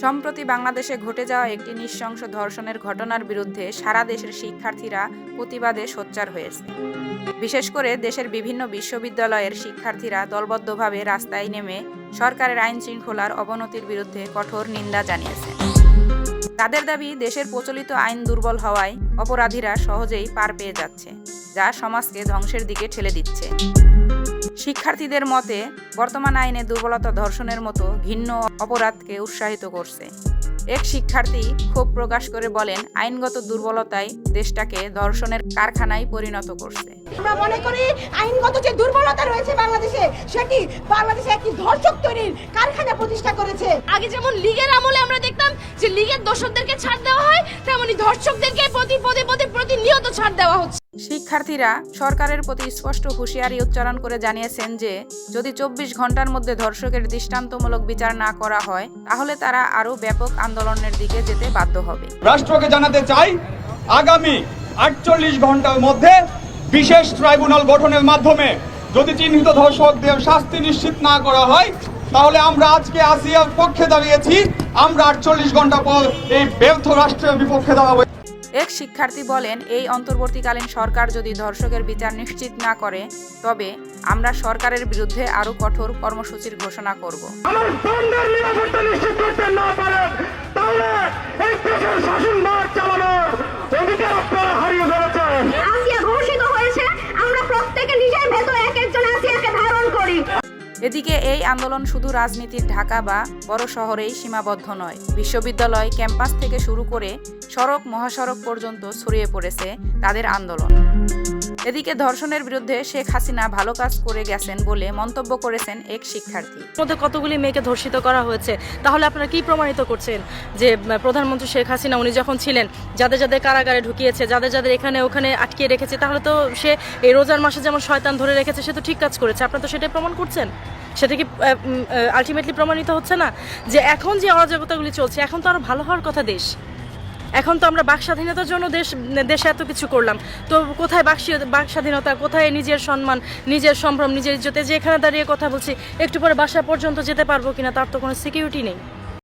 সম্প্রতি বাংলাদেশে ঘটে যাওয়া একটি নৃশংস ধর্ষণের ঘটনার বিরুদ্ধে সারা দেশের শিক্ষার্থীরা প্রতিবাদে সোচ্চার হয়েছে। বিশেষ করে দেশের বিভিন্ন বিশ্ববিদ্যালয়ের শিক্ষার্থীরা দলবদ্ধভাবে রাস্তায় নেমে সরকারের আইন শৃঙ্খলার অবনতির বিরুদ্ধে কঠোর নিন্দা জানিয়েছে। তাদের দাবি, দেশের প্রচলিত আইন দুর্বল হওয়ায় অপরাধীরা সহজেই পার পেয়ে যাচ্ছে, যা সমাজকে ধ্বংসের দিকে ঠেলে দিচ্ছে। শিক্ষার্থীদের মতে, বর্তমান আইনে দুর্বলতা ধর্ষণের মতো ঘৃণ্য অপরাধকে উৎসাহিত করছে। এক শিক্ষার্থী ক্ষোভ প্রকাশ করে বলেন, আইনগত দুর্বলতাই দেশটাকে ধর্ষণের কারখানায় পরিণত করছে। আমরা মনে করি আইনগত যে দুর্বলতা রয়েছে বাংলাদেশে, সেটি বাংলাদেশে একটি ধর্ষক তৈরির কারখানা প্রতিষ্ঠা করেছে। আগে যেমন লীগের আমলে আমরা দেখতাম যে লীগের দোষরদেরকে ছাড় দেওয়া হয়, তেমনি ধর্ষকদেরকে প্রতিনিয়ত ছাড় দেওয়া হচ্ছে। শিক্ষার্থীরা সরকারের প্রতি স্পষ্ট হুঁশিয়ারি উচ্চারণ করে জানিয়েছেন যে যদি 24 ঘন্টার মধ্যে ধর্ষকের দৃষ্টান্তমূলক বিচার না করা হয়, তাহলে তারা আরও ব্যাপক আন্দোলনের দিকে যেতে বাধ্য হবে। রাষ্ট্রকে জানাতে চাই, আগামী 48 ঘন্টার মধ্যে বিশেষ ট্রাইব্যুনাল গঠনের মাধ্যমে যদি চিহ্নিত ধর্ষকদের শাস্তি নিশ্চিত না করা হয়, তাহলে আমরা আজকে আসিয়ার পক্ষে দাঁড়িয়েছি, আমরা 48 ঘন্টা পর এই ব্যর্থ রাষ্ট্রের বিপক্ষে দাঁড়াবো। এক শিক্ষার্থী বলেন, এই অন্তর্বর্তীকালীন সরকার যদি ধর্ষকের বিচার নিশ্চিত না করে, তবে আমরা সরকারের বিরুদ্ধে আরও কঠোর কর্মসূচির ঘোষণা করব। এদিকে এই আন্দোলন শুধু রাজনীতির ঢাকা বা বড় শহরেই সীমাবদ্ধ নয়। বিশ্ববিদ্যালয় ক্যাম্পাস থেকে শুরু করে সড়ক মহাসড়ক পর্যন্ত ছড়িয়ে পড়েছে তাদের আন্দোলন। এদিকে ধর্ষণের বিরুদ্ধে শেখ হাসিনা ভালো কাজ করে গেছেন বলে মন্তব্য করেছেন এক শিক্ষার্থী। মধ্যে কতগুলি মেয়েকে ধর্ষিত করা হয়েছে, তাহলে আপনারা কি প্রমাণিত করছেন যে প্রধানমন্ত্রী শেখ হাসিনা উনি যখন ছিলেন, যাদের যাদের কারাগারে ঢুকিয়েছে, যাদের যাদের এখানে ওখানে আটকিয়ে রেখেছে, তাহলে তো সে এই রোজার মাসে যেমন শয়তান ধরে রেখেছে, সে তো ঠিক কাজ করেছে। আপনারা তো সেটাই প্রমাণ করছেন। সেটা কি আলটিমেটলি প্রমাণিত হচ্ছে না যে এখন যে অরাজকতাগুলি চলছে, এখন তো আরো ভালো হওয়ার কথা দেশ। এখন তো আমরা বাক স্বাধীনতার জন্য দেশে এত কিছু করলাম, তো কোথায় বাক স্বাধীনতা, কোথায় নিজের সম্মান, নিজের সম্ভ্রম, নিজের ইজ্জতে যে এখানে দাঁড়িয়ে কথা বলছি, একটু পরে বাসা পর্যন্ত যেতে পারবো কিনা তার তো কোনো সিকিউরিটি নেই।